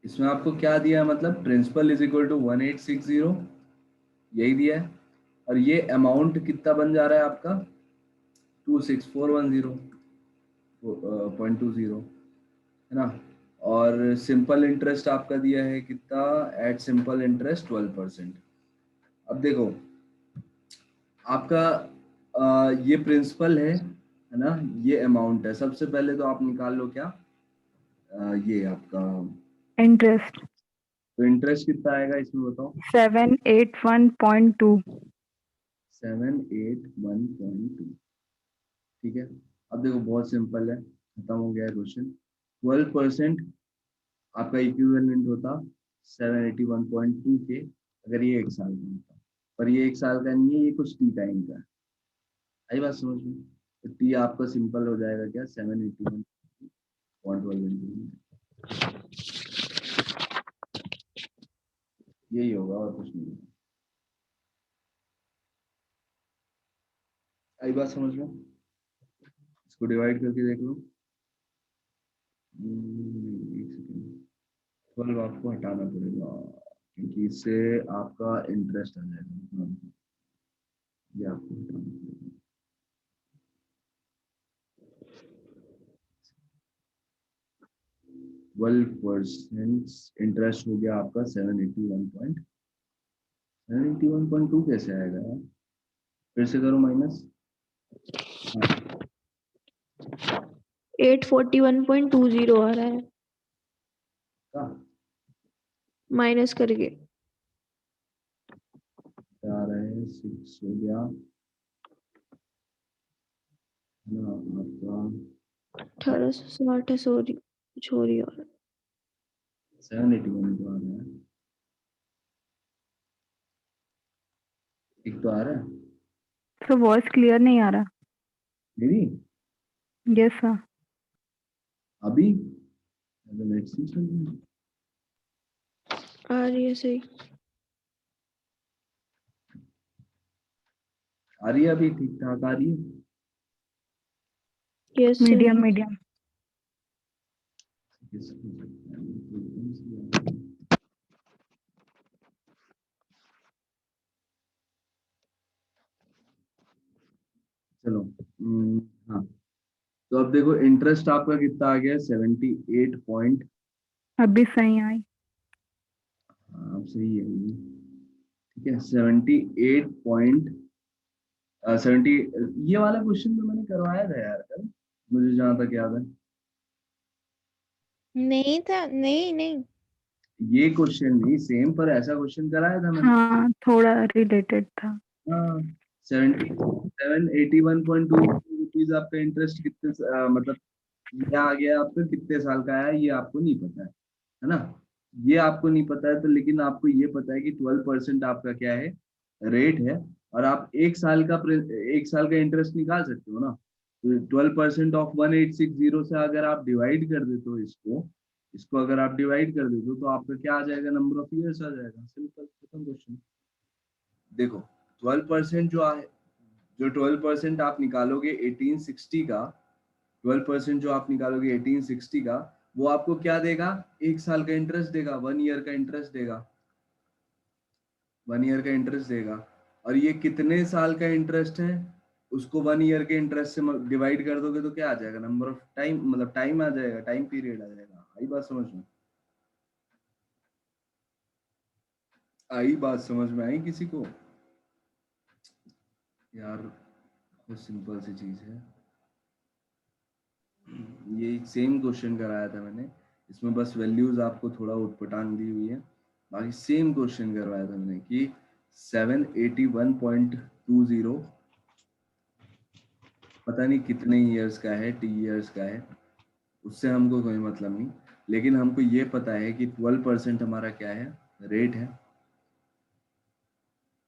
इसमें आपको क्या दिया है, मतलब प्रिंसिपल इज इक्वल टू 1860 यही दिया है, और ये अमाउंट कितना बन जा रहा है आपका 26410.20 है ना। और सिंपल इंटरेस्ट आपका दिया है कितना, एट सिंपल इंटरेस्ट 12%। अब देखो आपका ये प्रिंसिपल है ना, ये अमाउंट है। सबसे पहले तो आप निकाल लो क्या, ये आपका इंटरेस्ट तो इंटरेस्ट कितना आएगा इसमें बताओ। 781.2। 781.2, ठीक है। अब देखो बहुत सिंपल है, खत्म हो गया है क्वेश्चन। 12% आपका इक्विवेलेंट होता 781.2 के, अगर ये एक साल का होता, पर ये एक साल का नहीं है, ये कुछ टी टाइम का है। आई बात समझ में। तो टी आपका सिंपल हो जाएगा क्या, 781.12, यही होगा और कुछ नहीं होगा। आई बात समझ में। इसको डिवाइड करके देख लो। एक सेकेंड, 12 आपको हटाना पड़ेगा क्योंकि इससे आपका इंटरेस्ट आ जाएगा, ये आपको हटाना पड़ेगा। 12% इंटरेस्ट हो गया आपका 781.2 कैसे आएगा यार, फिर से करो माइनस। 841.20 आ रहा है हाँ, माइनस करके। क्या आ रहा है, 6 हो गया ना आपका, 1860 है, सॉरी कुछ हो रही और 781 तो आ रहा है, एक तो आ रहा है तो वॉइस क्लियर नहीं आ रहा। मेरी यस सर। अभी, नेट से चल रही है। आ रही है सही। आ रही है अभी, ठीक ठाक आ रही है। Yes sir. Medium medium. चलो हाँ, तो अब देखो इंटरेस्ट आपका कितना आ गया, 78 पॉइंट, अभी सही आई। आप सही है ये, ठीक है 78.70। ये वाला क्वेश्चन तो मैंने करवाया था यार कल, मुझे जहां तक याद है। नहीं था, नहीं नहीं। ये क्वेश्चन नहीं सेम, पर ऐसा क्वेश्चन कराया था मैंने। हाँ थोड़ा रिलेटेड था। हाँ, 81.2 रुपीज आपका इंटरेस्ट कितने मतलब ये आ गया आपका कितने साल का है, ये आपको नहीं पता है ना। ये आपको नहीं पता है तो, लेकिन आपको ये पता है कि 12% आपका क्या है, रेट है। और आप एक साल का इंटरेस्ट निकाल सकते हो ना। तो 12% ऑफ 1860 से अगर आप डिवाइड कर देते हो इसको, इसको अगर आप डिवाइड कर देते हो तो आपका क्या आ जाएगा, नंबर ऑफ ईयर्स आ जाएगा। सिंपल, खत्म क्वेश्चन। देखो 12% जो 12% आप निकालोगे 1860 का, 12% जो आप निकालोगे 1860 का, वो आपको क्या देगा, एक साल का इंटरेस्ट देगा, 1 ईयर का इंटरेस्ट देगा, 1 ईयर का इंटरेस्ट देगा। और ये कितने साल का इंटरेस्ट है, उसको 1 ईयर के इंटरेस्ट से डिवाइड कर दोगे तो क्या आ जाएगा, नंबर ऑफ टाइम, मतलब टाइम आ जाएगा, टाइम पीरियड आ जाएगा। आई बात समझ में, आई बात समझ में आई किसी को यार, बहुत सिंपल सी चीज है। ये सेम क्वेश्चन कराया था मैंने, इसमें बस वैल्यूज आपको थोड़ा उटपटांग दी हुई है, बाकी सेम क्वेश्चन करवाया था मैंने कि 781.20 पता नहीं कितने ईयर्स का है, टी ईयर्स का है, उससे हमको कोई मतलब नहीं। लेकिन हमको ये पता है कि 12% हमारा क्या है, रेट है।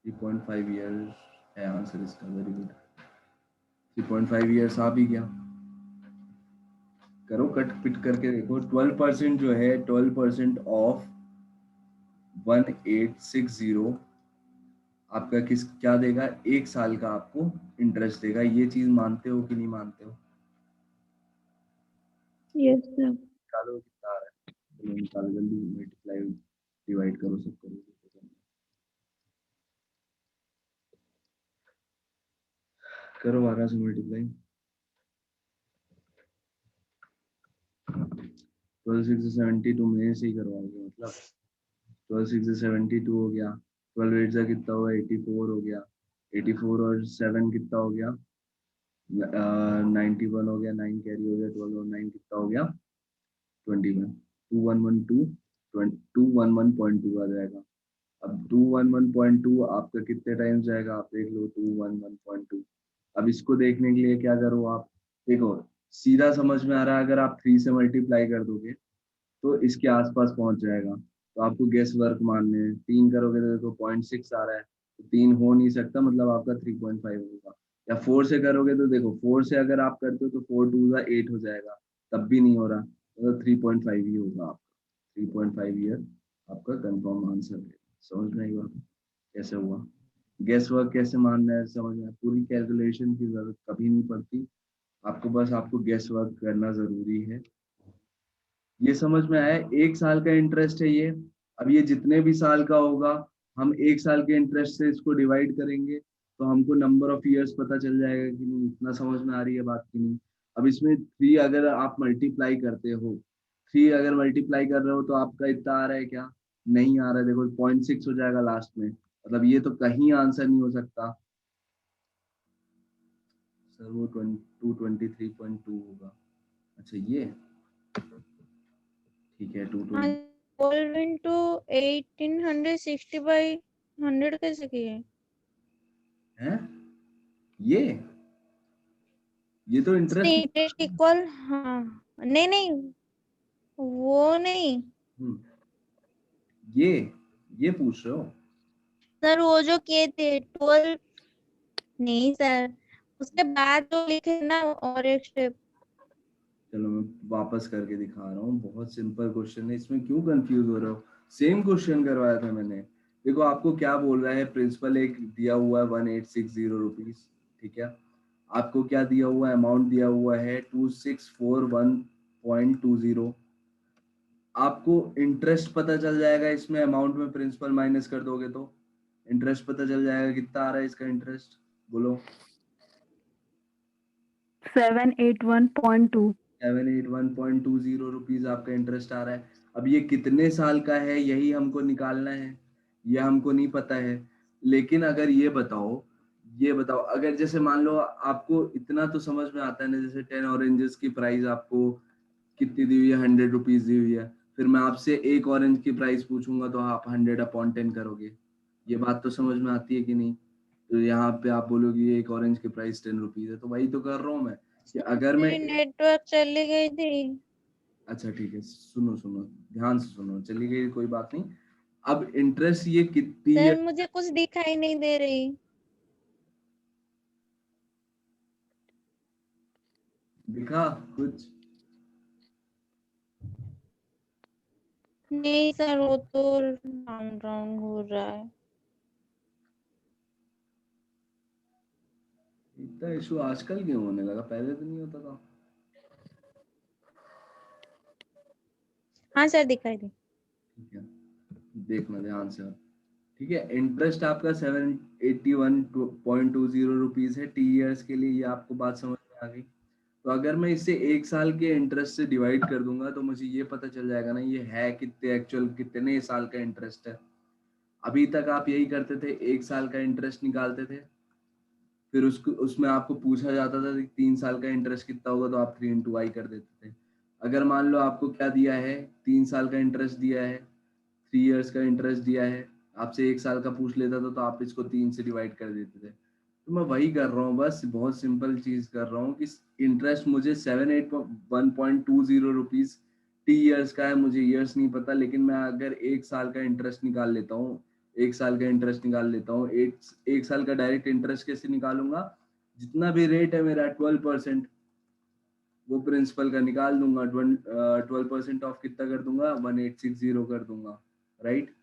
3.5 ईयर्स है आंसर इसका, वेरी गुड। 3.5 ईयर्स आ भी गया, करो कट पिट करके देखो। 12% जो है, 12% ऑफ 1860 आपका किस क्या देगा, एक साल का आपको इंटरेस्ट देगा। ये चीज मानते हो कि नहीं मानते हो। Yes sir. निकालो कितना आ रहा है, चलो निकालो जल्दी, मल्टीप्लाई डिवाइड करो सब करो। करो 12 से मल्टीप्लाई। 12 6 72 में से ही करवाओगे मतलब 12 6 72 हो गया, 12 8 से कितना हुआ 84 हो गया, 84 और 7 कितना हो गया 91 हो गया, 9 कैरी हो गया, 12 और 9 कितना हो गया 21, 2112 आ जाएगा। अब 211.2 आपका कितने टाइम्स जाएगा आप देख लो, 211.2। अब इसको देखने के लिए क्या करो आप, देखो सीधा समझ में आ रहा है, अगर आप 3 से मल्टीप्लाई कर दोगे तो इसके आसपास पहुंच जाएगा। तो आपको गेस वर्क मानने हैं, 3 करोगे तो देखो 0.6 आ रहा है, तो 3 हो नहीं सकता, मतलब आपका 3.5 होगा। या 4 से करोगे तो देखो 4 से अगर आप करते हो तो 4 2 8 हो जाएगा, तब भी नहीं हो रहा, तो 3.5 ही होगा आपका। 3.5 ईयर आपका कंफर्म आंसर है। समझ में आई बात कैसे हुआ? गेस वर्क कैसे मानना है समझ में, पूरी कैलकुलेशन की जरूरत कभी नहीं पड़ती आपको, बस आपको गेस वर्क करना जरूरी है। ये समझ में आया? 1 साल का इंटरेस्ट है ये। अब ये जितने भी साल का होगा, हम 1 साल के इंटरेस्ट से इसको डिवाइड करेंगे तो हमको नंबर ऑफ ईयर्स पता चल जाएगा कि नहीं। इतना समझ में आ रही है बात की नहीं? अब इसमें 3 अगर आप मल्टीप्लाई करते हो, 3 अगर मल्टीप्लाई कर रहे हो तो आपका इतना आ रहा है क्या? नहीं आ रहा है, देखो 0.6 हो जाएगा लास्ट में, मतलब ये तो कहीं आंसर नहीं हो सकता सर। वो 223.2 होगा। अच्छा ये ठीक है, 220 12 into 1860 by 100 कैसे किए? है ये तो इंटरेस्ट। इंटरेस्ट इक्वल, हाँ नहीं नहीं वो नहीं ये पूछ रहे हो? सर, वो जो किए थे 12, नहीं सर, उसके बाद जो लिखे ना और एक स्टेप। चलो मैं वापस करके दिखा रहा हूँ, बहुत सिंपल क्वेश्चन है, इसमें क्यों कंफ्यूज हो रहे हो? सेम क्वेश्चन करवाया था मैंने। देखो आपको क्या बोल रहा है, प्रिंसिपल एक दिया हुआ है 1860 रुपीज, ठीक है। आपको क्या दिया हुआ है, अमाउंट दिया हुआ है 2641.20। आपको इंटरेस्ट पता चल जाएगा इसमें, अमाउंट में प्रिंसिपल माइनस कर दोगे तो इंटरेस्ट पता चल जाएगा कितना आ रहा है इसका इंटरेस्ट, बोलो। 781.2। 781.20 रुपीज आपका इंटरेस्ट आ रहा है। अब ये कितने साल का है यही हमको निकालना है, ये हमको नहीं पता है। लेकिन अगर ये बताओ अगर जैसे मान लो आपको इतना तो समझ में आता है ना, जैसे 10 ऑरेंजेस की प्राइस आपको कितनी दी हुई है, 100 रुपीज दी हुई है, फिर मैं आपसे एक ऑरेंज की प्राइस पूछूंगा तो आप 100/10 करोगे। ये बात तो समझ में आती है कि नहीं? तो यहाँ पे आप बोलोगे एक ऑरेंज की प्राइस 10 रुपीज है, तो वही तो कर रहा हूँ मैं कि अगर मैं। मेरी नेटवर्क चली गई थी। अच्छा ठीक है, सुनो सुनो ध्यान से सुनो, चली गई कोई बात नहीं। अब इंटरेस्ट ये कितनी है? सर मुझे कुछ दिखाई नहीं दे रही। दिखा कुछ? नहीं सर, वो तो राउंड राउंड हो रहा है। इतना इशू आजकल क्यों होने लगा, पहले तो नहीं होता था। हाँ सर, दिखाई दे। ठीक है, देखना ध्यान से। ठीक है, इंटरेस्ट आपका 781.20 रुपीज है टी ईयर्स के लिए, ये आपको बात समझ में आ गई? तो अगर मैं इसे 1 साल के इंटरेस्ट से डिवाइड कर दूंगा तो मुझे ये पता चल जाएगा ना ये है कितने, एक्चुअल कितने साल का इंटरेस्ट है। अभी तक आप यही करते थे, 1 साल का इंटरेस्ट निकालते थे, फिर उसको उसमें आपको पूछा जाता था कि 3 साल का इंटरेस्ट कितना होगा तो आप 3 into i कर देते थे। अगर मान लो आपको क्या दिया है, 3 साल का इंटरेस्ट दिया है, 3 years का इंटरेस्ट दिया है, आपसे 1 साल का पूछ लेता था तो आप इसको 3 से डिवाइड कर देते थे। तो मैं वही कर रहा हूँ, बस बहुत सिंपल चीज कर रहा हूँ कि इंटरेस्ट मुझे 781.20 टी ईयर्स का है, मुझे ईयर्स नहीं पता, लेकिन मैं अगर 1 साल का इंटरेस्ट निकाल लेता हूँ, 1 साल का इंटरेस्ट निकाल लेता हूँ, एक साल का डायरेक्ट इंटरेस्ट कैसे निकालूंगा, जितना भी रेट है मेरा 12%, वो प्रिंसिपल का निकाल दूंगा, 12% ऑफ कितना कर दूंगा, 1860 कर दूंगा, राइट।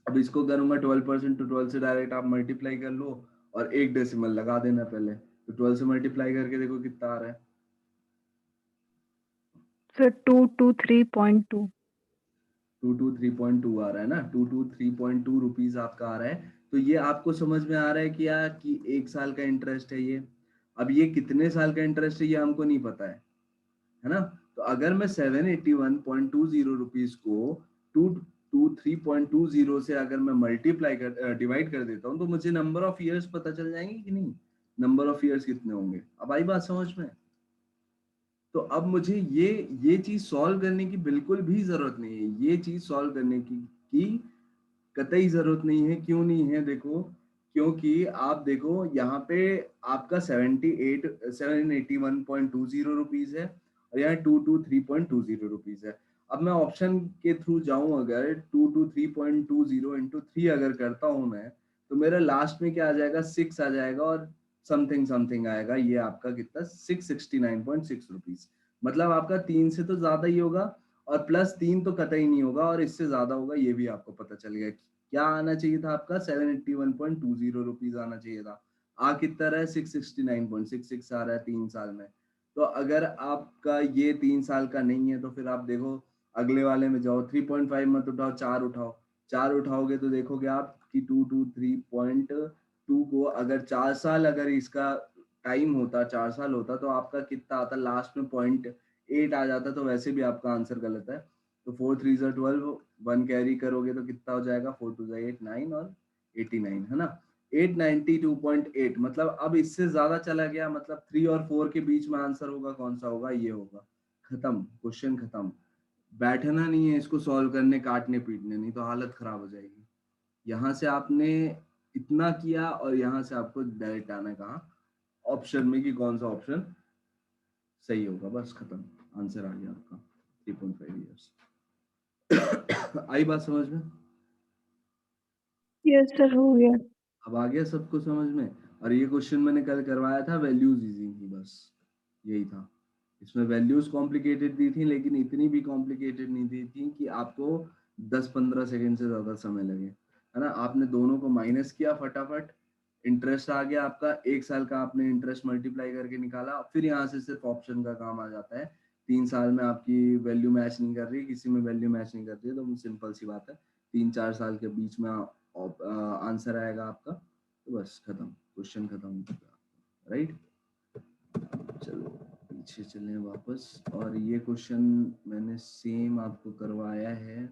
अब इसको करूंगा 12% to 12 से डायरेक्ट आप मल्टीप्लाई कर लो और एक डेसिमल लगा देना पहले, तो 12 से मल्टीप्लाई करके देखो कितना आ रहा है। सर 223.2। 223.2 आ रहा है ना, 223.2 रुपीज आपका आ रहा है। तो ये आपको समझ में आ रहा है कि यार कि 1 साल का इंटरेस्ट है ये। अब ये कितने साल का इंटरेस्ट है ये हमको नहीं पता है ना। तो अगर मैं 781.20 रुपीज को 223.20 से अगर मैं मल्टीप्लाई कर डिवाइड कर देता हूँ तो मुझे नंबर ऑफ ईयर्स पता चल जाएंगे कि नहीं, नंबर ऑफ ईयर्स कितने होंगे। अब आई बात समझ में। तो अब मुझे ये चीज सॉल्व करने की बिल्कुल भी जरूरत नहीं है, ये चीज सॉल्व करने की कतई जरूरत नहीं है। क्यों नहीं है देखो, क्योंकि आप देखो यहाँ पे आपका 781.20 रुपीज है और यहाँ 223.20 रुपीज है। अब मैं ऑप्शन के थ्रू जाऊं, अगर 223.20 इंटू 3 अगर करता हूं मैं, तो मेरा लास्ट में क्या आ जाएगा, 6 आ जाएगा और समथिंग समथिंग आएगा। ये आपका कितना, 669.6 रुपीज। मतलब आपका 3 से तो ज्यादा ही होगा और प्लस 3 तो कतई नहीं होगा और इससे ज्यादा होगा, ये भी आपको पता चल गया। क्या आना चाहिए था आपका, 781.20 रुपीज आना चाहिए था। आ कितना रहा है, 669.66 आ रहा है 3 साल में। तो अगर आपका ये 3 साल का नहीं है तो फिर आप देखो अगले वाले में जाओ, 3.5 मत उठाओ, 4 उठाओ। 4 उठाओगे तो देखोगे आप कि 223.2 को अगर 4 साल अगर इसका टाइम होता, 4 साल होता, तो आपका कितना आता, लास्ट में 0.8 आ जाता। तो वैसे भी आपका आंसर गलत है। तो 4 3 12, 1 कैरी करोगे तो कितना हो जाएगा, 4 2 8 9 और 89 है ना। 892.8, मतलब अब इससे ज्यादा चला गया, मतलब 3 और 4 के बीच में आंसर होगा, कौन सा होगा, ये होगा। खत्म, क्वेश्चन खत्म। बैठना नहीं है इसको सॉल्व करने, काटने पीटने, नहीं तो हालत खराब हो जाएगी। यहाँ से आपने इतना किया और यहाँ से आपको डायरेक्ट आना कहा ऑप्शन में कि कौन सा ऑप्शन सही होगा, बस खत्म, आंसर आ गया आपका 3.5 ईयर्स। आई बात समझ में। यस सर, हो गया। अब आ गया सबको समझ में। और ये क्वेश्चन मैंने कल करवाया था, वैल्यूज इजी थी, बस यही था। इसमें वैल्यूज कॉम्प्लिकेटेड दी थी लेकिन इतनी भी कॉम्प्लिकेटेड नहीं दी थी कि आपको 10-15 सेकंड से ज्यादा समय लगे, है ना। आपने दोनों को माइनस किया फटाफट, इंटरेस्ट आ गया आपका, 1 साल का आपने इंटरेस्ट मल्टीप्लाई करके निकाला। फिर यहाँ से सिर्फ ऑप्शन का काम आ जाता है। 3 साल में आपकी वैल्यू मैच नहीं कर रही, किसी में वैल्यू मैच नहीं कर रही है, तो सिंपल सी बात है, 3-4 साल के बीच में आंसर आएगा आपका। तो बस खत्म, क्वेश्चन खत्म हो चुका, राइट। चलो पीछे चलें वापस, और ये क्वेश्चन मैंने सेम आपको करवाया है,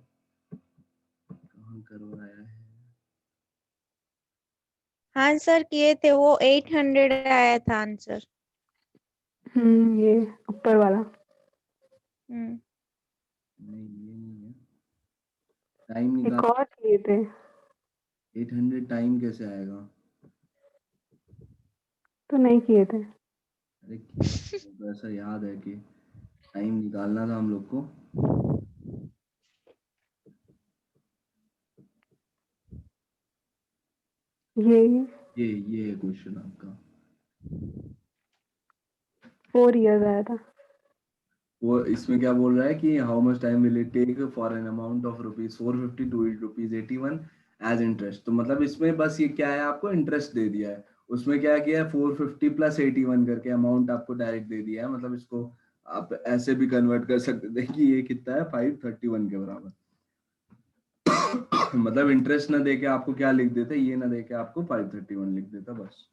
कहाँ करवाया है, हाँ सर किए थे, वो 800 आया था आंसर। ये ऊपर वाला। हम्म। नहीं ये नहीं है, टाइम एक निकाल। और किए थे 800 टाइम कैसे आएगा, तो नहीं किए थे। अरे किया तो ऐसा याद है कि टाइम निकालना था हम लोग को। ये ये है क्वेश्चन आपका। 4 इयर्स आया था। वो इसमें क्या बोल रहा है कि how much time will it take for an amount of ₹450 to ₹81 as interest. तो मतलब इसमें बस ये क्या है, आपको इंटरेस्ट दे दिया है। उसमें क्या किया है, 450 प्लस 81 करके अमाउंट आपको डायरेक्ट दे दिया है। मतलब इसको आप ऐसे भी कन्वर्ट कर सकते थे कि ये कितना है, 531 के बराबर। मतलब इंटरेस्ट ना देके आपको क्या लिख देते, ये ना देके आपको 531 लिख देता, बस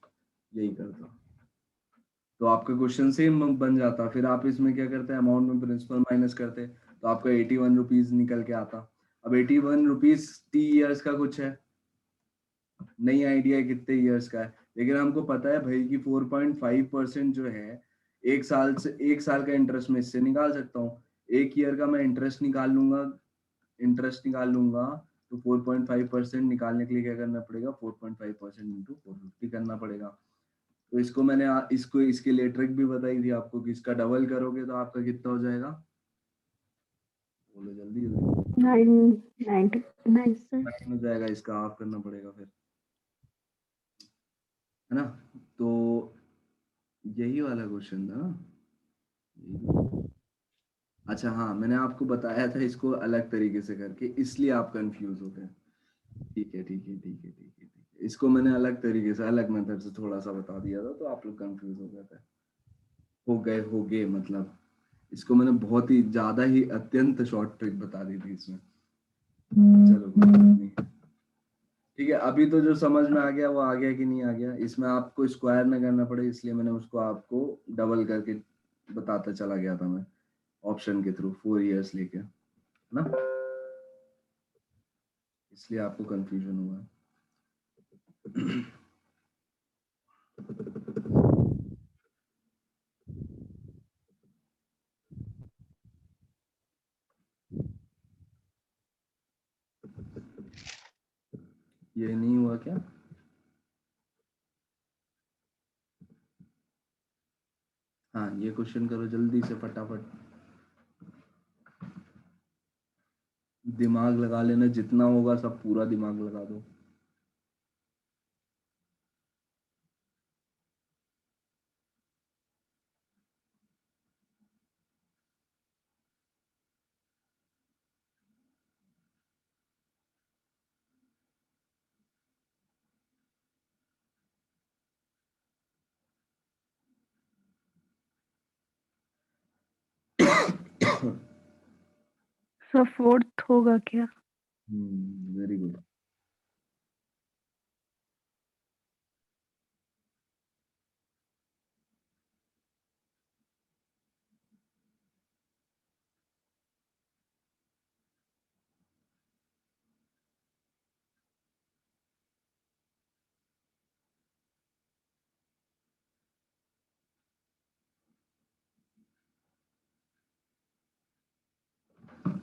यही करता। तो आपका क्वेश्चन सेम बन जाता। फिर आप इसमें क्या करते हैं, अमाउंट में प्रिंसिपल माइनस करते, तो आपका 81 रुपीज निकल के आता। अब 81 रुपीज टी ईयर्स का कुछ है, नहीं आइडिया कितने ईयर्स का है, लेकिन हमको पता है भाई कि 4.5% जो है 1 साल का इंटरेस्ट में इससे निकाल सकता हूँ। 1 ईयर का मैं इंटरेस्ट निकाल लूंगा। तो 4.5% निकालने के लिए क्या करना पड़ेगा, 4.5% इंटू 450 करना पड़ेगा। तो इसको मैंने इसको इसके लिए ट्रिक भी बताई थी आपको कि इसका डबल करोगे तो आपका कितना हो जाएगा, बोलो जल्दी जल्दी। 999 सर। 9 हो जाएगा, इसका हाफ करना पड़ेगा फिर, है ना। तो यही वाला क्वेश्चन था ना, अच्छा हाँ, मैंने आपको बताया था इसको अलग तरीके से करके, इसलिए आप कंफ्यूज हो गए। ठीक है ठीक है ठीक है ठीक है ठीक है, इसको मैंने अलग तरीके से अलग मेथड से थोड़ा सा बता दिया था, तो आप लोग कंफ्यूज हो गए थे, हो गए मतलब। इसको मैंने बहुत ही ज्यादा ही अत्यंत शॉर्ट ट्रिक बता दी थी इसमें। चलो कोई बात नहीं। ठीक है, अभी तो जो समझ में आ गया वो आ गया कि नहीं आ गया, इसमें आपको स्क्वायर ना करना पड़े इसलिए मैंने उसको आपको डबल करके बताता चला गया था मैं ऑप्शन के थ्रू 4 इयर्स लेके, है ना, इसलिए आपको कंफ्यूजन हुआ। ये नहीं हुआ क्या? हाँ, ये क्वेश्चन करो जल्दी से फटाफट, दिमाग लगा लेना, जितना होगा सब पूरा दिमाग लगा दो। सर फोर्थ होगा क्या? Very good.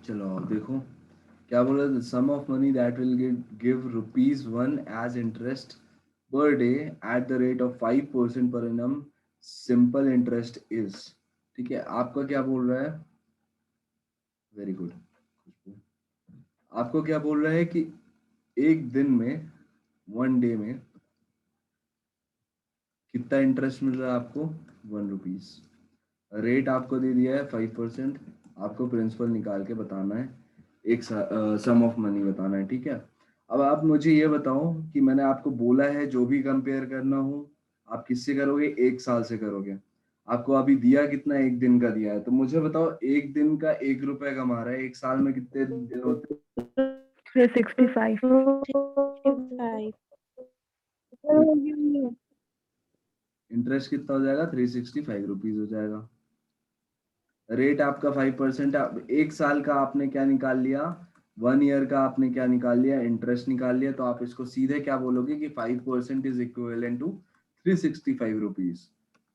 चलो अब देखो क्या बोला, the sum of money that will give ₹1 as interest per day at the rate of 5% per annum, simple interest is. ठीक है, आपका क्या बोल रहा है? Very good. आपको क्या बोल रहा है कि एक दिन में, 1 डे में कितना इंटरेस्ट मिल रहा है आपको? ₹1। रेट आपको दे दिया है 5%, आपको प्रिंसिपल निकाल के बताना है, एक सम ऑफ मनी बताना है। ठीक है, अब आप मुझे ये बताओ कि मैंने आपको बोला है जो भी कंपेयर करना हो आप किससे करोगे? 1 साल से करोगे। आपको अभी दिया कितना? 1 दिन का दिया है, तो मुझे बताओ 1 दिन का ₹1 कमा रहा है, 1 साल में कितने दिन होते 365। 365। हैं? इंटरेस्ट कितना हो जाएगा? ₹365 हो जाएगा। रेट आपका 5%। 1 साल का आपने क्या निकाल लिया? 1 ईयर का आपने क्या निकाल लिया? इंटरेस्ट निकाल लिया। तो आप इसको सीधे क्या बोलोगे कि 5% इज इक्विवेलेंट टू ₹365।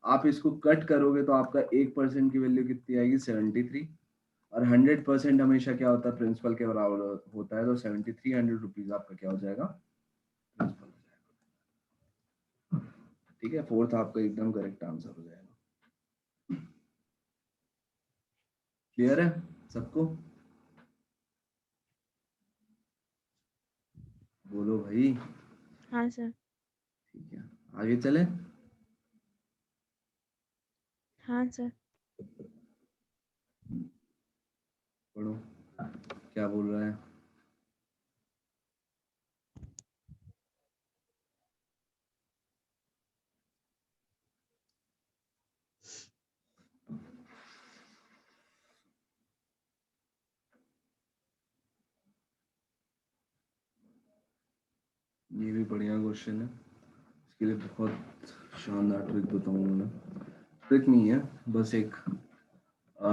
आप इसको कट करोगे तो आपका 1% की वैल्यू कितनी आएगी? 73। और 100% हमेशा क्या होता है? प्रिंसिपल के बराबर होता है, तो 7300 आपका क्या हो जाएगा? प्रिंसिपल हो जाएगा। ठीक है, फोर्थ आपका एकदम करेक्ट आंसर हो जाएगा। क्लियर है सबको? बोलो भाई। हाँ सर। ठीक है, आगे चले। हाँ सर। पढ़ो क्या बोल रहा है। ये भी बढ़िया क्वेश्चन है, इसके लिए बहुत शानदार ट्रिक बताऊंगा मैं। ट्रिक नहीं है, बस एक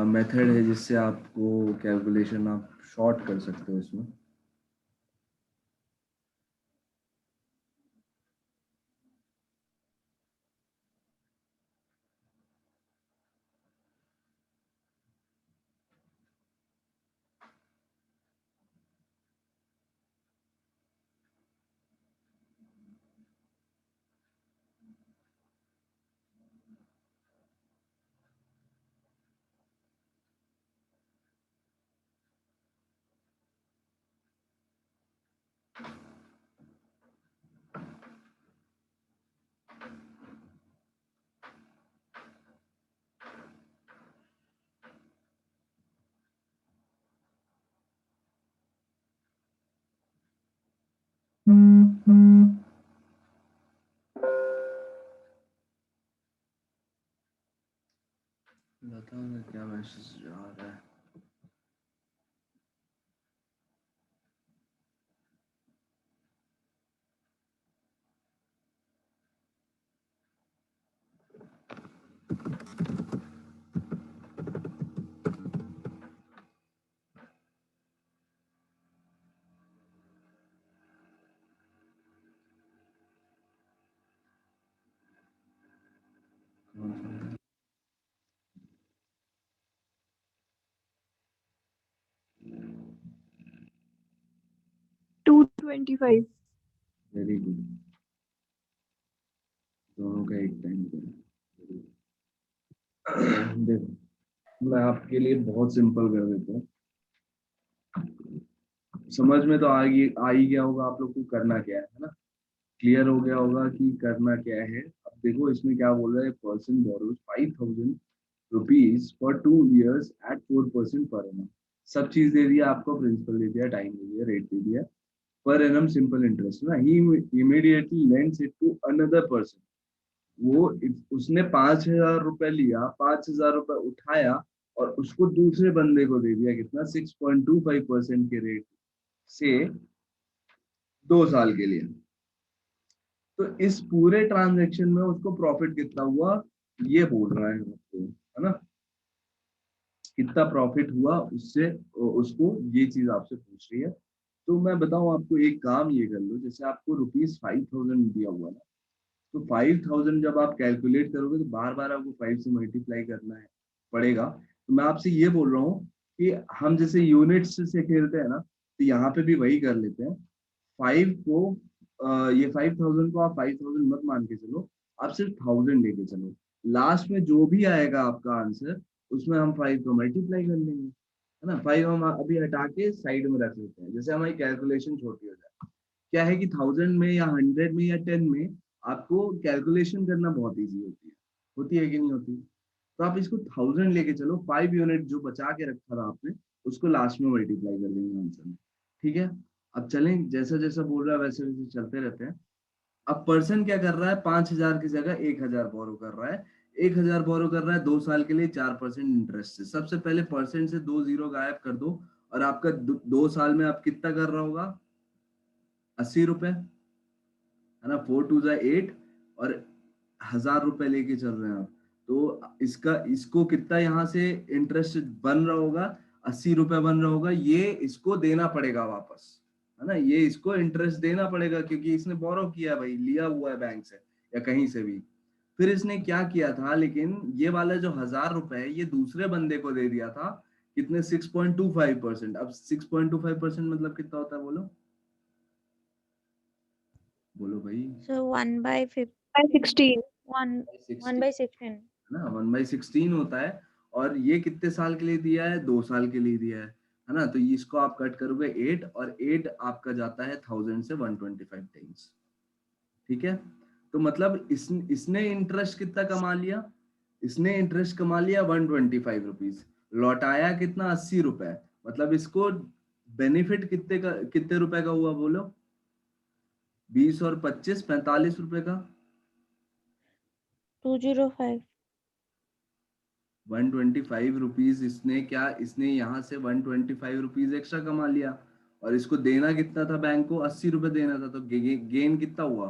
मेथड है जिससे आपको कैलकुलेशन आप शॉर्ट कर सकते हो इसमें। बताओ ना क्या मैसेज आ रहा है। 125। वेरी गुड, दोनों का एक टाइम पे। देखो मैं आपके लिए बहुत सिंपल कर देता हूँ, समझ में तो आ ही गया होगा आप लोग को करना क्या है ना, क्लियर हो गया होगा कि करना क्या है। अब देखो इसमें क्या बोल रहा है, person borrows 5,000 rupees for 2 years at 4% per annum. सब चीज दे दिया आपको, प्रिंसिपल दे दिया, टाइम दे दिया, रेट दे दिया, पर एनम सिंपल इंटरेस्ट ना। He immediately lends it to another person. वो उसने 5,000 रुपए लिया, 5,000 रुपए उठाया और उसको दूसरे बंदे को दे दिया, कितना, 6.25% के रेट से 2 साल के लिए। तो इस पूरे ट्रांजैक्शन में उसको प्रॉफिट कितना हुआ, ये बोल रहा है आपको, है ना, कितना प्रॉफिट हुआ उससे, उसको ये चीज आपसे पूछ रही है। तो मैं बताऊं आपको, एक काम ये कर लो, जैसे आपको ₹5,000 दिया हुआ ना, तो 5,000 जब आप कैलकुलेट करोगे तो बार बार आपको 5 से मल्टीप्लाई करना है पड़ेगा। तो मैं आपसे ये बोल रहा हूँ कि हम जैसे यूनिट्स से खेलते हैं ना, तो यहाँ पे भी वही कर लेते हैं। 5 को ये 5,000 को आप 5,000 मत मान के चलो, आप सिर्फ 1,000 लेके चलो। लास्ट में जो भी आएगा आपका आंसर, उसमें हम 5 को मल्टीप्लाई कर लेंगे, है ना। 5 हम अभी हटा के साइड में रख लेते हैं, जैसे हमारी कैलकुलेशन छोटी हो जाए। क्या है कि 1,000 में या 100 में या 10 में आपको कैलकुलेशन करना बहुत इजी होती है कि नहीं होती। तो आप इसको 1,000 लेके चलो, 5 यूनिट जो बचा के रखा था आपने, उसको लास्ट में मल्टीप्लाई कर देंगे आंसर में, ठीक है। अब चलें, जैसा जैसा बोल रहा है वैसे वैसे चलते रहते हैं। अब पर्सन क्या कर रहा है, 5,000 की जगह 1,000 बोरो कर रहा है। 1,000 बोरो कर रहा है 2 साल के लिए, 4% इंटरेस्ट से। सबसे पहले परसेंट से 2 जीरो गायब कर दो, और आपका 2 साल में आप कितना कर रहा होगा, 80 रुपए, है ना। 4 2 8, और 1,000 रुपए लेके चल रहे हैं आप। तो इसको कितना यहाँ से इंटरेस्ट बन रहा होगा, 80 रुपए बन रहा होगा। ये इसको देना पड़ेगा वापस, है ना, ये इसको इंटरेस्ट देना पड़ेगा, क्योंकि इसने बोरो किया है भाई, लिया हुआ है बैंक से या कहीं से भी। फिर इसने क्या किया था, लेकिन ये वाला जो 1,000 रुपए है, ये दूसरे बंदे को दे दिया था, कितने, 6.25%। अब 6.25% मतलब कितना होता है, बोलो बोलो भाई। So 1/5 16। 1/16। ना 1/16 होता है। और ये कितने साल के लिए दिया है, 2 साल के लिए दिया है ना। तो इसको आप कट करोगे 8, और 8 आपका जाता है 1,000 से 125 टाइम्स, ठीक है। तो मतलब इसने इंटरेस्ट कितना कमा लिया, इसने इंटरेस्ट कमा लिया 125 रुपीज, लौटाया कितना, 80 रुपए। मतलब इसको बेनिफिट कितने रुपए का हुआ, बोलो, 20 और 25, 45 रुपए का। 205। 125 रुपीज इसने यहाँ से 125 रुपीज एक्स्ट्रा कमा लिया। और इसको देना कितना था बैंक को, 80 रुपए देना था। तो गेन कितना हुआ,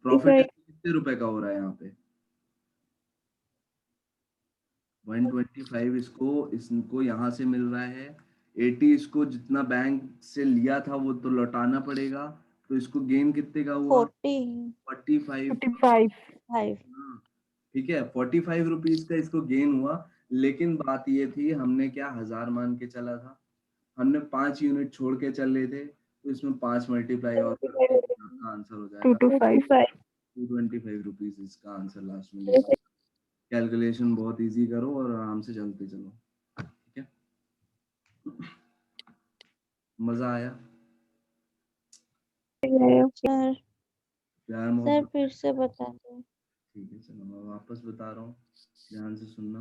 प्रॉफिट कितने रुपए का हो रहा है यहाँ पे, 125 इसको यहाँ से मिल रहा है। 80 इसको जितना बैंक से लिया था वो तो लौटाना पड़ेगा। तो इसको गेन कितने का हुआ, 45। 45। ठीक है, 45 रुपीज का इसको गेन हुआ। लेकिन बात ये थी, हमने क्या 1,000 मान के चला था, हमने 5 यूनिट छोड़ के चल रहे थे। तो इसमें 5 मल्टीप्लाई और कर दो, आपका आंसर हो जाएगा 225। 225 रुपीज। इसका आंसर लास्ट में लिखा। कैलकुलेशन बहुत इजी करो और आराम से चलते चलो, ठीक है। मजा आया, सर प्यार सर मोहब्बत। फिर से बता दो। ठीक है, चलो मैं वापस बता रहा हूँ, ध्यान से सुनना।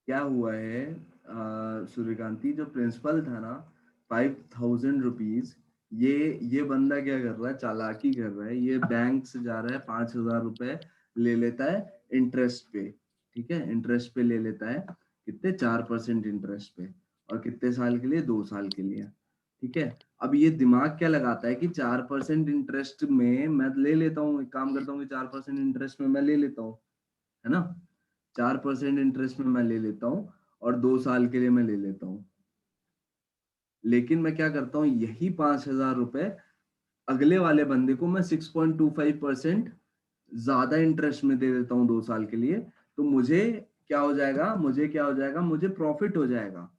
क्या हुआ है, सूर्यकांति, जो प्रिंसिपल था ना, 5,000 रुपीज, ये बंदा क्या कर रहा है, चालाकी कर रहा है। ये बैंक से जा रहा है, 5,000 रुपए ले लेता है इंटरेस्ट पे, ठीक है। इंटरेस्ट पे ले लेता है, कितने, 4% इंटरेस्ट पे। और कितने साल के लिए, 2 साल के लिए, ठीक है। अब ये दिमाग क्या लगाता है कि 4% इंटरेस्ट में मैं ले लेता हूँ, एक काम करता हूँ कि 4% इंटरेस्ट में मैं ले लेता हूँ, है ना। 4% इंटरेस्ट में मैं ले लेता हूँ, और 2 साल के लिए मैं ले लेता हूँ। लेकिन मैं क्या करता हूँ, यही 5,000 रुपए अगले वाले बंदे को मैं 6.25% ज्यादा इंटरेस्ट में दे देता हूँ 2 साल के लिए। तो मुझे क्या हो जाएगा, मुझे प्रॉफिट हो जाएगा।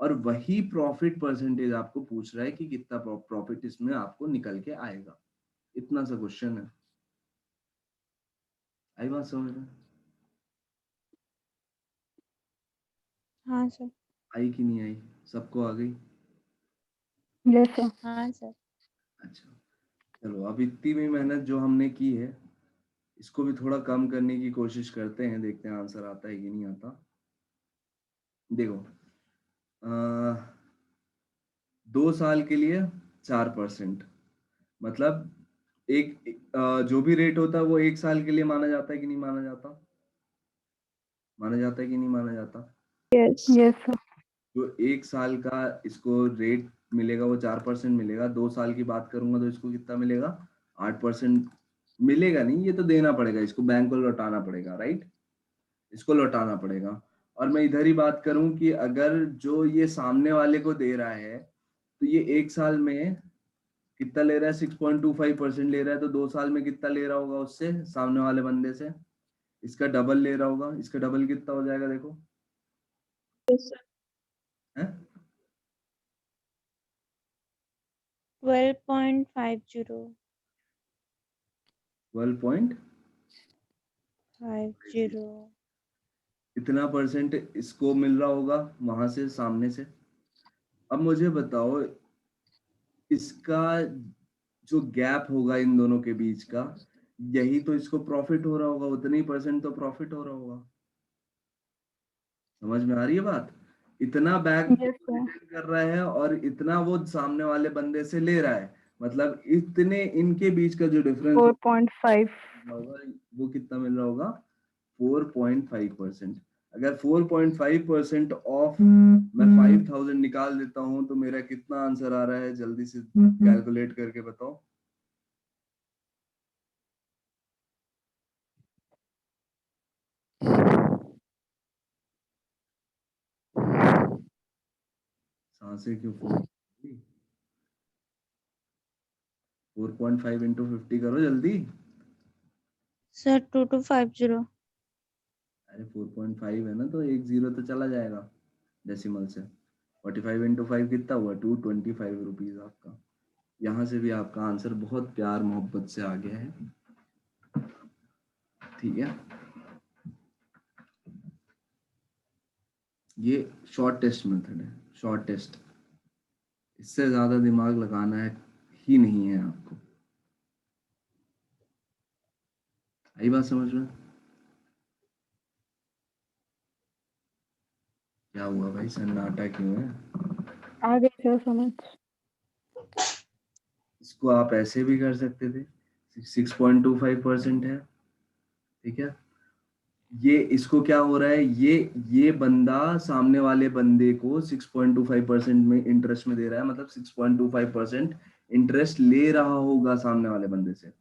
और वही प्रॉफिट परसेंटेज आपको पूछ रहा है कि कितना प्रॉफिट इसमें आपको निकल के आएगा। इतना सा क्वेश्चन है। आई बात समझ में? हाँ सर। आई कि नहीं आई? सबको आ गई? Yes sir. हाँ सर। अच्छा, चलो अब इतनी भी मेहनत जो हमने की है इसको भी थोड़ा कम करने की कोशिश करते हैं, देखते हैं आंसर आता है कि नहीं आता। देखो, 2 साल के लिए 4%, मतलब जो भी रेट होता है वो 1 साल के लिए माना जाता है कि नहीं माना जाता? माना जाता है कि नहीं माना जाता? Yes yes sir. जो 1 साल का इसको रेट मिलेगा वो 4% मिलेगा। 2 साल की बात करूंगा तो इसको कितना मिलेगा? 8% मिलेगा। नहीं, ये तो देना पड़ेगा, इसको बैंक को लौटाना पड़ेगा, राइट? इसको लौटाना पड़ेगा। और मैं इधर ही बात करूं कि अगर जो ये सामने वाले को दे रहा है तो ये 1 साल में कितना ले रहा है? 6.25% ले रहा है, तो 2 साल में कितना ले रहा होगा उससे, सामने वाले बंदे से? इसका डबल ले रहा होगा। इसका डबल कितना हो जाएगा देखो? Yes sir. है 12.50 12. 50। इतना परसेंट इसको मिल रहा होगा वहां से, सामने से। अब मुझे बताओ, इसका जो गैप होगा इन दोनों के बीच का, यही तो इसको प्रॉफिट हो रहा होगा। उतने ही परसेंट तो प्रॉफिट हो रहा होगा। समझ में आ रही है बात? इतना बैक यस सर। रिटर्न कर रहा है और इतना वो सामने वाले बंदे से ले रहा है, मतलब इतने इनके बीच का जो डिफरेंस 4.5। होगा वो कितना मिल रहा होगा? 4.5%। अगर 4.5% ऑफ मैं 5,000 निकाल देता हूं तो मेरा कितना आंसर आ रहा है? जल्दी से कैलकुलेट करके बताओ। सांसें क्यों फूल? 4.5 इंटू 50 करो जल्दी। सर 2250। अरे 4.5 है ना, तो एक जीरो तो चला जाएगा डेसिमल से। 45 इंटू 5 कितना हुआ? 225 रुपीज आपका। यहाँ से भी आपका आंसर बहुत प्यार मोहब्बत से आ गया है। ठीक है, ये शॉर्ट टेस्ट मेथड है, शॉर्ट टेस्ट। इससे ज्यादा दिमाग लगाना है ही नहीं है आपको। आई बात समझ में? क्या हुआ भाई, सन्नाटा क्यों है? आ गए सर समझ। इसको आप ऐसे भी कर सकते थे। 6.25% है, ठीक है। ये इसको क्या हो रहा है, ये बंदा सामने वाले बंदे को 6.25% में इंटरेस्ट में दे रहा है, मतलब 6.25% इंटरेस्ट ले रहा होगा सामने वाले बंदे से।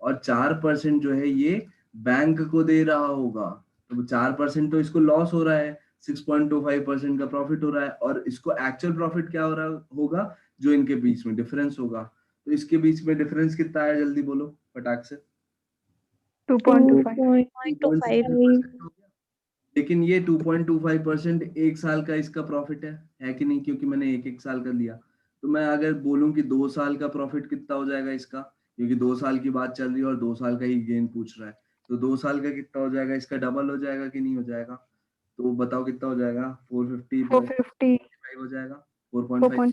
और 4% जो है ये बैंक को दे रहा होगा। तो 4% तो इसको लॉस हो रहा है, 6.25% का प्रॉफिट हो रहा है। और इसको एक्चुअल प्रॉफिट क्या हो रहा होगा? जो इनके बीच में डिफरेंस होगा। तो इसके बीच में डिफरेंस कितना है जल्दी बोलो फटाक से? 2.25। 2.25। 2.25% हो गया। लेकिन ये 2.25% 1 साल का इसका प्रॉफिट है कि नहीं? क्योंकि मैंने एक एक साल का लिया। तो मैं अगर बोलूं कि 2 साल का प्रॉफिट कितना हो जाएगा इसका, क्योंकि 2 साल की बात चल रही है और 2 साल का ही गेन पूछ रहा है, तो 2 साल का कितना हो जाएगा? इसका डबल हो जाएगा कि नहीं हो जाएगा? तो बताओ कितना हो जाएगा? 450 प्लस 450। 5 हो जाएगा 4.5। 4.5।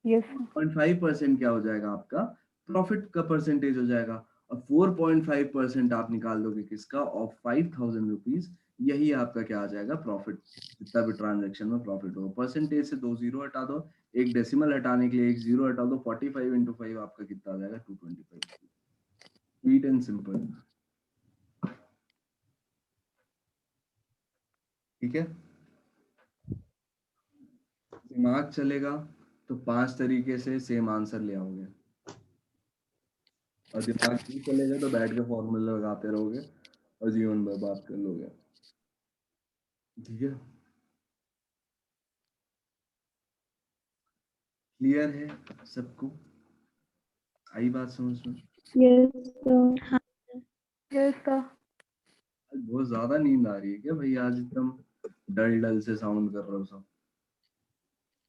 यस। 4.5% क्या हो जाएगा आपका? प्रॉफिट का परसेंटेज हो जाएगा। और 4.5% आप निकाल दोगे किसका? Of 5,000 rupees. यही आपका क्या आ जाएगा? प्रॉफिट। जितना भी ट्रांजेक्शन में प्रॉफिट हो, परसेंटेज से 2 जीरो हटा दो, एक डेसिमल हटाने के लिए एक जीरो हटा दो। 45 इंटू 5 आपका कितना आ जाएगा? 225। Sweet and simple. ठीक है, दिमाग चलेगा तो 5 तरीके से सेम आंसर ले आओगे, और दिमाग नहीं चलेगा तो बैठ के फॉर्मूला लगाते रहोगे और जीवन बर्बाद कर लोगे। ठीक है, क्लियर है सबको? आई बात समझ में? Yes sir. हाँ। Yes sir. आज बहुत ज्यादा नींद आ रही है क्या भाई? आज एकदम डल डल से साउंड कर रहे हो सब।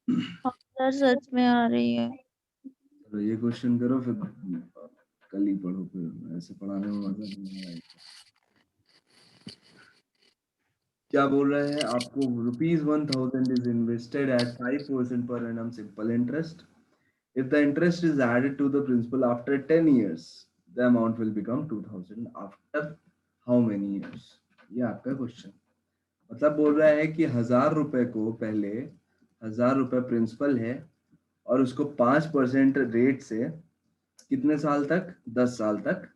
सर सच में आ रही है। चलो ये क्वेश्चन करो, फिर कल ही पढ़ो, फिर ऐसे पढ़ाने में मजा नहीं आएगा। क्या बोल रहे हैं आपको? ₹1000 is invested at 5% per annum simple interest. If the interest is added to the principal after 10 years, the amount will become 2000 after how many years? ये आपका क्वेश्चन मतलब बोल रहा है कि 1000 रुपए को पहले 1000 रुपए प्रिंसिपल है और उसको 5% रेट से कितने साल तक? 10 साल तक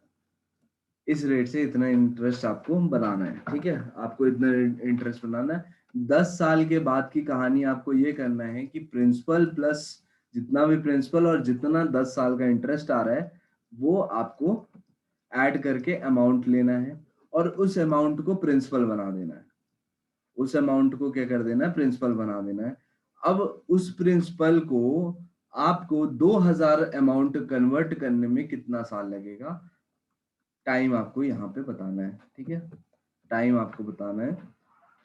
इस रेट से इतना इंटरेस्ट आपको बनाना है। ठीक है, आपको इतना इंटरेस्ट बनाना है। 10 साल के बाद की कहानी आपको ये करना है कि प्रिंसिपल प्लस जितना भी प्रिंसिपल और जितना 10 साल का इंटरेस्ट आ रहा है वो आपको ऐड करके अमाउंट लेना है और उस अमाउंट को प्रिंसिपल बना देना है। उस अमाउंट को क्या कर देना है? प्रिंसिपल बना देना है। अब उस प्रिंसिपल को आपको 2000 अमाउंट कन्वर्ट करने में कितना साल लगेगा? टाइम आपको यहाँ पे बताना है। ठीक है, टाइम आपको बताना है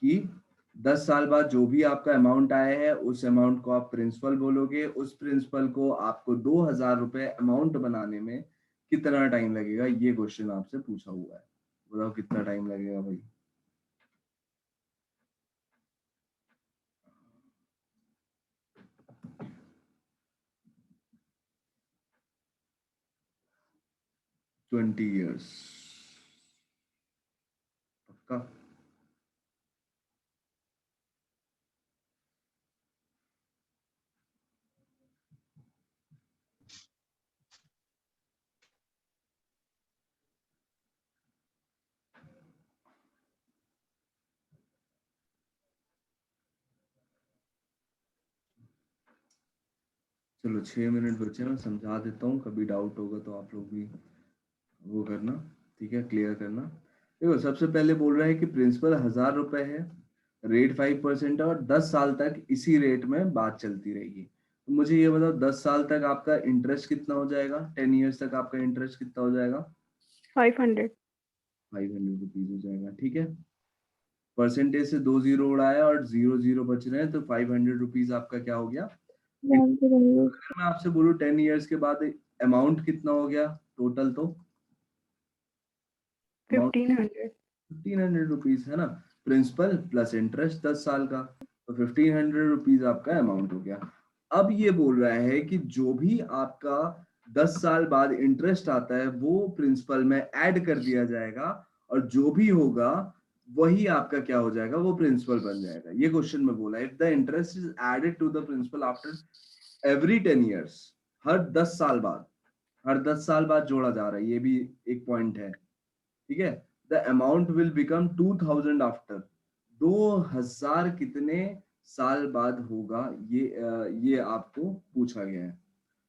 कि 10 साल बाद जो भी आपका अमाउंट आया है उस अमाउंट को आप प्रिंसिपल बोलोगे, उस प्रिंसिपल को आपको 2000 रुपए अमाउंट बनाने में कितना टाइम लगेगा? ये क्वेश्चन आपसे पूछा हुआ है। बताओ कितना टाइम लगेगा भाई? ट्वेंटी ईयर्स पक्का? चलो 6 मिनट बचे, मैं समझा देता हूँ, कभी डाउट होगा तो आप लोग भी वो करना। ठीक है, क्लियर करना। देखो सबसे पहले बोल रहा है कि प्रिंसिपल 1000 रुपए है, रेट 5% है और 10 साल तक इसी रेट में बात चलती रहेगी। तो मुझे ये बताओ 10 साल तक आपका इंटरेस्ट कितना हो जाएगा? 10 ईयर्स तक आपका इंटरेस्ट कितना हो जाएगा? 500। 500 रुपीज हो जाएगा। ठीक है, परसेंटेज से 2 जीरो उड़ाया और 0 0 बच रहे हैं तो 500 रुपीज आपका क्या हो गया? अगर मैं आपसे बोलूँ 10 ईयर्स के बाद अमाउंट कितना हो गया टोटल, तो 1500। 1500 रुपीज है ना, प्रिंसिपल प्लस इंटरेस्ट 10 साल का, तो 1500 रुपीज आपका अमाउंट हो गया। अब ये बोल रहा है कि जो भी आपका 10 साल बाद इंटरेस्ट आता है वो प्रिंसिपल में ऐड कर दिया जाएगा और जो भी होगा वही आपका क्या हो जाएगा? वो प्रिंसिपल बन जाएगा। ये क्वेश्चन में बोला, if the interest is added to the principal after every 10 years, हर 10 साल बाद, हर 10 साल बाद जोड़ा जा रहा है, ये भी एक पॉइंट है। ठीक है, the amount will become 2000 after, 2000 कितने साल बाद होगा? ये आपको पूछा गया है।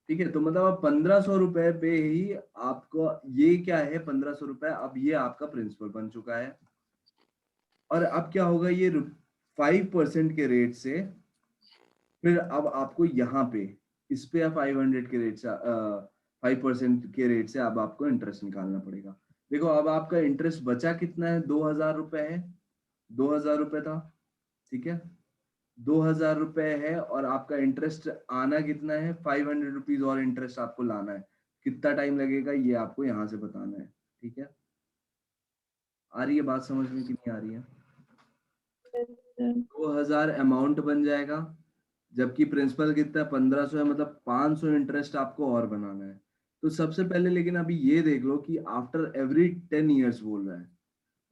ठीक है, तो मतलब अब 1500 रुपए पे ही आपको ये क्या है? 1500 रुपए, अब ये आपका प्रिंसिपल बन चुका है। और अब क्या होगा? ये 5% के रेट से फिर अब आपको यहाँ पे इस पे 500 के रेट से 5% के रेट से अब आपको इंटरेस्ट निकालना पड़ेगा। देखो अब आपका इंटरेस्ट बचा कितना है? 2000 रुपए है, 2000 रुपए था। ठीक है, 2000 रुपए है और आपका इंटरेस्ट आना कितना है? 500 रुपीज और इंटरेस्ट आपको लाना है। कितना टाइम लगेगा ये आपको यहाँ से बताना है। ठीक है, आ रही है बात समझ में कि नहीं आ रही है? 2000 अमाउंट बन जाएगा, जबकि प्रिंसिपल कितना? 1500 है, मतलब 500 इंटरेस्ट आपको और बनाना है। तो सबसे पहले लेकिन अभी ये देख लो कि आफ्टर एवरी 10 ईयर्स बोल रहा है,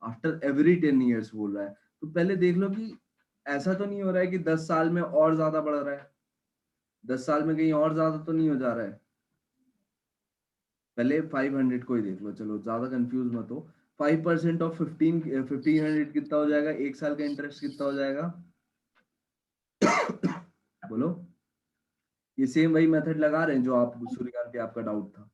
आफ्टर एवरी 10 ईयर्स बोल रहा है। तो पहले देख लो कि ऐसा तो नहीं हो रहा है कि 10 साल में और ज्यादा बढ़ रहा है, 10 साल में कहीं और ज्यादा तो नहीं हो जा रहा है। पहले 500 को ही देख लो, चलो ज्यादा कंफ्यूज मत हो। 5% ऑफ 1500 कितना हो जाएगा? एक साल का इंटरेस्ट कितना हो जाएगा? बोलो। ये सेम वही मेथड लगा रहे हैं जो आप सूर्यकांत पे आपका डाउट था,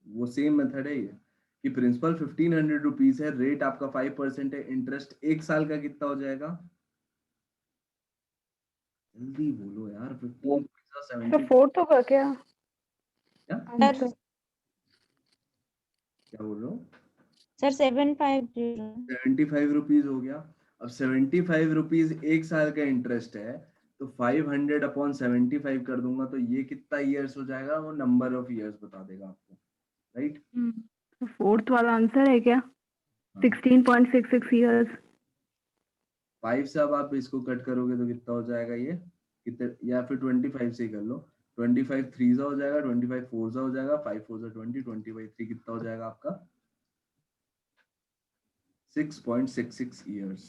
वो सेम मेथड है ये कि प्रिंसिपल 1500 रुपीज है, रेट आपका 5% है, इंटरेस्ट एक साल का कितना हो जाएगा? जल्दी बोलो यार, 15 पैसा सर 70। 4 होगा क्या क्या आंसर? क्या बोल रहे हो? सर 750। 75 रुपीज हो गया। अब 75 रुपीज एक साल का इंटरेस्ट है, तो 500 अपॉन 75 कर दूंगा तो ये कितना ईयर्स हो जाएगा, वो नंबर ऑफ ईयर्स बता देगा आपको, राइट। तो फोर्थ वाला आंसर है क्या? 16.66 इयर्स। 5 से अब आप इसको कट करोगे तो कितना हो जाएगा ये, कितने, या फिर 25 से ही कर लो। 25 3 सा हो जाएगा, 25 4 सा हो जाएगा, 5 4 सा 20, 25 3 कितना हो जाएगा आपका 6.66 ईयर्स,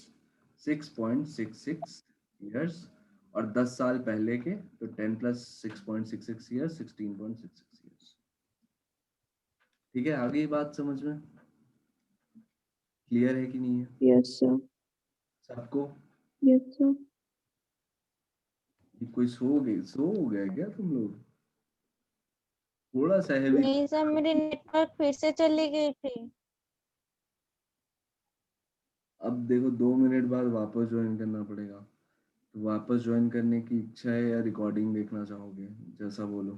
6.66 ईयर्स। और 10 साल पहले के तो 10 प्लस 6.66 ईयर्स 16.66 ईयर्स। ठीक है, आगे बात समझ में क्लियर है कि नहीं है यस सर। सबको? Yes sir. कोई सो गया क्या तुम लोग? थोड़ा सा हैवी। नहीं सर, मेरी नेटवर्क फिर से चली गई थी। अब देखो 2 मिनट बाद वापस ज्वाइन करना पड़ेगा, तो वापस ज्वाइन करने की इच्छा है या रिकॉर्डिंग देखना चाहोगे, जैसा बोलो।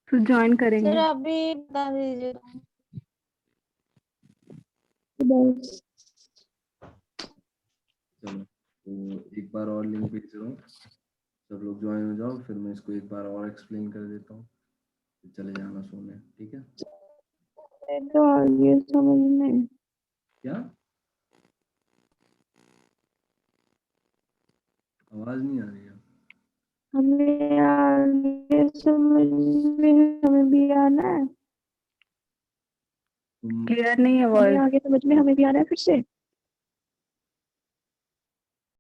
तो ज्वाइन सर करेंगे। अभी बता दीजिए। बस। चलो तो एक बार और लिंक भेज रहा हूँ, सब लोग ज्वाइन हो जाओ, फिर मैं इसको एक बार और एक्सप्लेन कर देता हूँ, फिर चले जाना सोने, ठीक है? तो आगे समझ में। क्या आवाज नहीं आ रही है? हमें आगे समझ में, हमें भी आना है। तुम क्लियर नहीं है वॉइस। आगे समझ में हमें भी आना है फिर से।